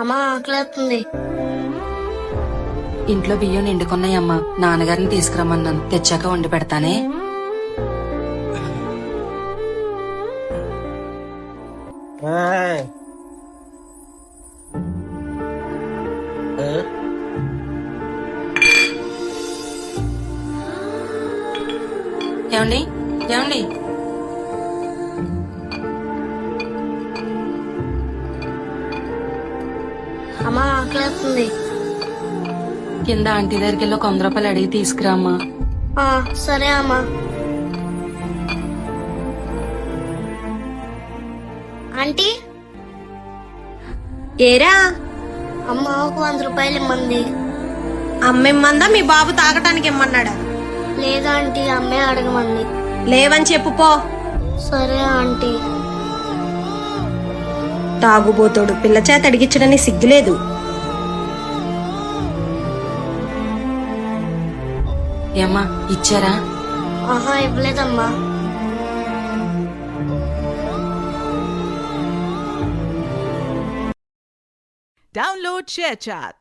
అమ్మా ఆకలేస్తుంది. ఇంట్లో బియ్యం నిండుకున్నాయమ్మా. నాన్నగారిని తీసుకురమ్మన్నాను, తెచ్చాక వండి పెడతానే. ఏమండి ఏమండి అమ్మా ఆకలేస్తుంది. కింద ఆంటీ దగ్గరికి వెళ్ళి 100 రూపాయలు అడిగి తీసుకురామ్మా. సరే అమ్మా. ఆంటీ ఏరా అమ్మ ఒక 100 రూపాయలు ఇమ్మంది. అమ్మిమ్మందా మీ బాబు తాగటానికి ఇమ్మన్నాడా? లేదా ఆంటీ, అమ్మే అడగమంది. లేవని చెప్పు పో. సరే ఆంటీ. తాగుబోతోడు, పిల్ల చేత అడిగించడానికి సిగ్గులేదు. ఏమ్మా ఇచ్చారా? ఆహా ఇవ్వలేదమ్మా. Download ShareChat.